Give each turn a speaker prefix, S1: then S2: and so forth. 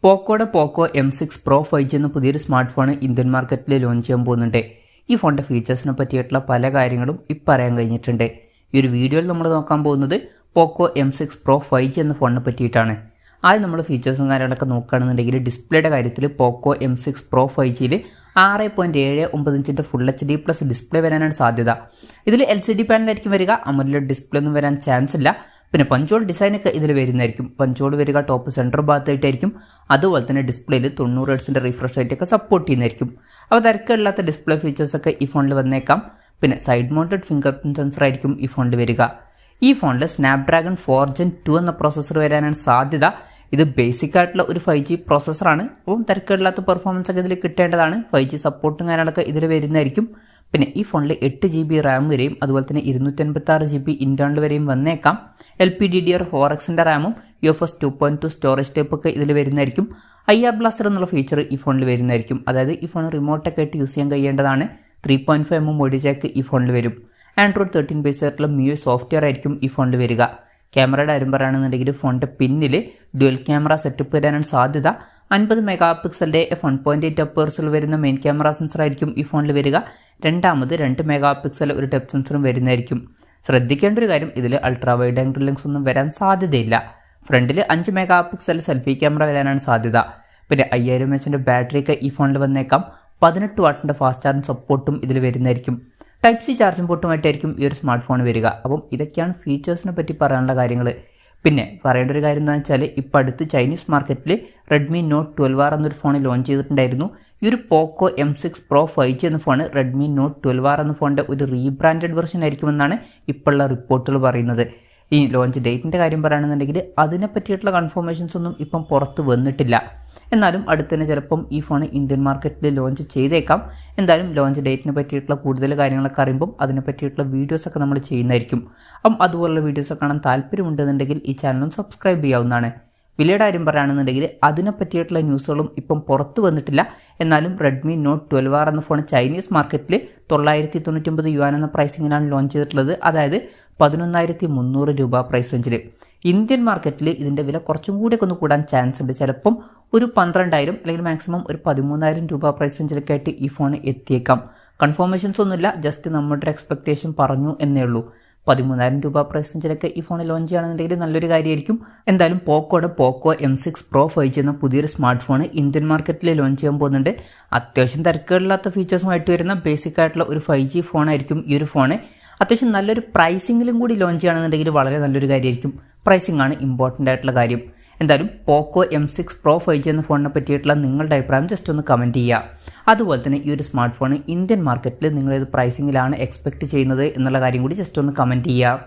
S1: പോക്കോയുടെ പോക്കോ M6 Pro 5G എന്ന പുതിയൊരു smart phone Indian മാർക്കറ്റിൽ ലോഞ്ച് ചെയ്യാൻ പോകുന്നുണ്ട്. ഈ ഫോണിൻ്റെ ഫീച്ചേഴ്സിനെ പറ്റിയിട്ടുള്ള പല കാര്യങ്ങളും ഇപ്പം അറിയാൻ കഴിഞ്ഞിട്ടുണ്ട്. ഈ ഒരു വീഡിയോയിൽ നമ്മൾ നോക്കാൻ പോകുന്നത് പോക്കോ M6 Pro 5G എന്ന ഫോണിനെ പറ്റിയിട്ടാണ്. ആദ്യം നമ്മൾ ഫീച്ചേഴ്സും കാര്യങ്ങളൊക്കെ നോക്കുകയാണെന്നുണ്ടെങ്കിൽ ഡിസ്പ്ലേയുടെ കാര്യത്തിൽ പോക്കോ M6 Pro 5Gയിൽ 6.79 ഇഞ്ചിൻ്റെ ഫുൾ HD+ ഡിസ്പ്ലേ വരാനാണ് സാധ്യത. ഇതിൽ LCD പാനലായിരിക്കും വരിക, AMOLED ഡിസ്പ്ലേ ഒന്നും വരാൻ ചാൻസ് ഇല്ല. പിന്നെ പഞ്ചോൾ ഡിസൈനൊക്കെ ഇതിൽ വരുന്നതായിരിക്കും. പഞ്ചോൾ വരിക ടോപ്പ് സെൻറ്റർ ഭാഗത്തായിട്ടായിരിക്കും. അതുപോലെ തന്നെ ഡിസ്പ്ലേയിൽ 90 ഹെർട്സിൻ്റെ റിഫ്രഷ് റേറ്റൊക്കെ സപ്പോർട്ട് ചെയ്യുന്നതായിരിക്കും. അപ്പോൾ തിരക്കില്ലാത്ത ഡിസ്പ്ലേ ഫീച്ചേഴ്സൊക്കെ ഈ ഫോണിൽ വന്നേക്കാം. പിന്നെ side mounted finger print sensor ആയിരിക്കും ഈ ഫോണിൽ വരിക. ഈ ഫോണിൽ സ്നാപ്ഡ്രാഗൺ 4 Gen 2 എന്ന പ്രോസസ്സർ വരാനാണ് സാധ്യത. ഇത് ബേസിക് ആയിട്ടുള്ള ഒരു 5G പ്രോസസ്സറാണ്. അപ്പം തിരക്കില്ലാത്ത പെർഫോമൻസ് ഒക്കെ ഇതിൽ കിട്ടേണ്ടതാണ്. 5G സപ്പോർട്ടും കാര്യങ്ങളൊക്കെ ഇതിൽ വരുന്നതായിരിക്കും. പിന്നെ ഈ ഫോണിൽ 8 GB റാം വരെയും അതുപോലെ തന്നെ 256 GB ഇൻറ്റേർണൽ വരെയും വന്നേക്കാം. LPDDR4Xൻ്റെ റാമും UFS 2.2 സ്റ്റോറേജ് ടൈപ്പൊക്കെ ഇതിൽ വരുന്നതായിരിക്കും. IR ബ്ലാസ്റ്റർ എന്നുള്ള ഫീച്ചർ ഈ ഫോണിൽ വരുന്നതായിരിക്കും. അതായത് ഈ ഫോൺ റിമോട്ടൊക്കെ ആയിട്ട് യൂസ് ചെയ്യാൻ കഴിയേണ്ടതാണ്. 3.5mm ഓഡിയോ ജാക്ക് ഈ ഫോണിൽ വരും. Android 13 ബേസ് ആയിട്ടുള്ള MIUI സോഫ്റ്റ്വെയർ ആയിരിക്കും ഈ ഫോണിൽ വരിക. ക്യാമറയുടെ കാര്യം പറയുകയാണെന്നുണ്ടെങ്കിൽ ഫോണിൻ്റെ പിന്നിൽ ഡ്യുവൽ ക്യാമറ സെറ്റപ്പ് വരാനാണ് സാധ്യത. 50 മെഗാപിക്സലിൻ്റെ f1.8 അപ്പേഴ്സിൽ വരുന്ന മെയിൻ ക്യാമറ സെൻസർ ആയിരിക്കും ഈ ഫോണിൽ വരിക. രണ്ടാമത് 2 മെഗാപിക്സൽ ഒരു ടച്ച് സെൻസറും വരുന്നതായിരിക്കും. ശ്രദ്ധിക്കേണ്ട ഒരു കാര്യം, ഇതിൽ അൾട്രാ വൈഡ് ആംഗിൾ ലെൻസ് ഒന്നും വരാൻ സാധ്യതയില്ല. ഫ്രണ്ടിൽ 5 മെഗാപിക്സൽ സെൽഫി ക്യാമറ വരാനാണ് സാധ്യത. പിന്നെ 5000 mAh ബാറ്ററിയൊക്കെ ഈ ഫോണിൽ വന്നേക്കാം. 18 വാട്ടിൻ്റെ ഫാസ്റ്റ് ചാർജിങ് സപ്പോർട്ടും ഇതിൽ വരുന്നതായിരിക്കും. Type-C ചാർജിംഗ് പോർട്ടുമായിട്ടായിരിക്കും ഈ ഒരു സ്മാർട്ട് ഫോൺ വരിക. അപ്പം ഇതൊക്കെയാണ് ഫീച്ചേഴ്സിനെ പറ്റി പറയാനുള്ള കാര്യങ്ങൾ. പിന്നെ പറയേണ്ട ഒരു കാര്യം എന്താണെന്ന് വെച്ചാൽ ഇപ്പോൾ അടുത്ത് ചൈനീസ് മാർക്കറ്റിൽ Redmi Note 12R എന്നൊരു ഫോൺ ലോഞ്ച് ചെയ്തിട്ടുണ്ടായിരുന്നു. ഈ ഒരു പോക്കോ M6 Pro 5G എന്ന ഫോൺ Redmi Note 12R എന്ന ഫോണിൻ്റെ ഒരു റീബ്രാൻഡഡ് വെർഷൻ ആയിരിക്കുമെന്നാണ് ഇപ്പോഴുള്ള റിപ്പോർട്ടുകൾ പറയുന്നത്. ഈ ലോഞ്ച് ഡേറ്റിൻ്റെ കാര്യം പറയുകയാണെന്നുണ്ടെങ്കിൽ അതിനെ പറ്റിയിട്ടുള്ള കൺഫർമേഷൻസ് ഒന്നും ഇപ്പം പുറത്ത് വന്നിട്ടില്ല. എന്നാലും അടുത്ത് തന്നെ ചിലപ്പം ഈ ഫോൺ ഇന്ത്യൻ മാർക്കറ്റിൽ ലോഞ്ച് ചെയ്തേക്കാം. എന്തായാലും ലോഞ്ച് ഡേറ്റിനെ പറ്റിയിട്ടുള്ള കൂടുതൽ കാര്യങ്ങളൊക്കെ അറിയുമ്പം അതിനെ പറ്റിയിട്ടുള്ള വീഡിയോസൊക്കെ നമ്മൾ ചെയ്യുന്നതായിരിക്കും. അപ്പം അതുപോലുള്ള വീഡിയോസൊക്കെ കാണാൻ താല്പര്യമുണ്ടെന്നുണ്ടെങ്കിൽ ഈ ചാനലും സബ്സ്ക്രൈബ് ചെയ്യാവുന്നതാണ്. വിലയുടെ കാര്യം പറയുകയാണെന്നുണ്ടെങ്കിൽ അതിനെ പറ്റിയിട്ടുള്ള ന്യൂസുകളും ഇപ്പം പുറത്ത് വന്നിട്ടില്ല. എന്നാലും Redmi Note 12R എന്ന ഫോൺ ചൈനീസ് മാർക്കറ്റിൽ 999 യുവാൻ എന്ന പ്രൈസിങ്ങിലാണ് ലോഞ്ച് ചെയ്തിട്ടുള്ളത്. അതായത് 11,300 രൂപ പ്രൈസ് റേഞ്ചിൽ. ഇന്ത്യൻ മാർക്കറ്റിൽ ഇതിൻ്റെ വില കുറച്ചും കൂടിയൊക്കെ ഒന്ന് കൂടാൻ ചാൻസ് ഉണ്ട്. ചിലപ്പം ഒരു 12,000 അല്ലെങ്കിൽ മാക്സിമം ഒരു 13,000 രൂപ പ്രൈസ് റേഞ്ചിലൊക്കെ ആയിട്ട് ഈ ഫോൺ എത്തിയേക്കാം. കൺഫർമേഷൻസ് ഒന്നുമില്ല, ജസ്റ്റ് നമ്മുടെ എക്സ്പെക്റ്റേഷൻ പറഞ്ഞു എന്നേ ഉള്ളൂ. 13,000 രൂപ പ്രൈസ് റേഞ്ചിലൊക്കെ ഈ ഫോൺ ലോഞ്ച് ചെയ്യുകയാണെന്നുണ്ടെങ്കിൽ നല്ലൊരു കാര്യമായിരിക്കും. എന്തായാലും പോക്കോയുടെ പോക്കോ M6 Pro 5G എന്ന പുതിയൊരു സ്മാർട്ട് ഫോൺ ഇന്ത്യൻ മാർക്കറ്റിൽ ലോഞ്ച് ചെയ്യാൻ പോകുന്നുണ്ട്. അത്യാവശ്യം തിരക്കുകളില്ലാത്ത ഫീച്ചേഴ്സുമായിട്ട് വരുന്ന ബേസിക് ആയിട്ടുള്ള ഒരു 5G ഫോണായിരിക്കും ഈ ഒരു ഫോൺ. അത്യാവശ്യം നല്ലൊരു പ്രൈസിങ്ങിലും കൂടി ലോഞ്ച് ചെയ്യുകയാണെന്നുണ്ടെങ്കിൽ വളരെ നല്ലൊരു കാര്യമായിരിക്കും. പ്രൈസിംഗ് ആണ് ഇമ്പോർട്ടൻ്റ് ആയിട്ടുള്ള കാര്യം. എന്തായാലും പോക്കോ M6 Pro 5G എന്ന ഫോണിനെ പറ്റിയിട്ടുള്ള നിങ്ങളുടെ അഭിപ്രായം ജസ്റ്റ് ഒന്ന് കമൻറ്റ് ചെയ്യുക. അതുപോലെ തന്നെ ഈ ഒരു സ്മാർട്ട് ഫോൺ ഇന്ത്യൻ മാർക്കറ്റിൽ നിങ്ങൾ ഏത് പ്രൈസിങ്ങിലാണ് എക്സ്പെക്റ്റ് ചെയ്യുന്നത് എന്നുള്ള കാര്യം കൂടി ജസ്റ്റ് ഒന്ന് കമൻറ്റ് ചെയ്യുക.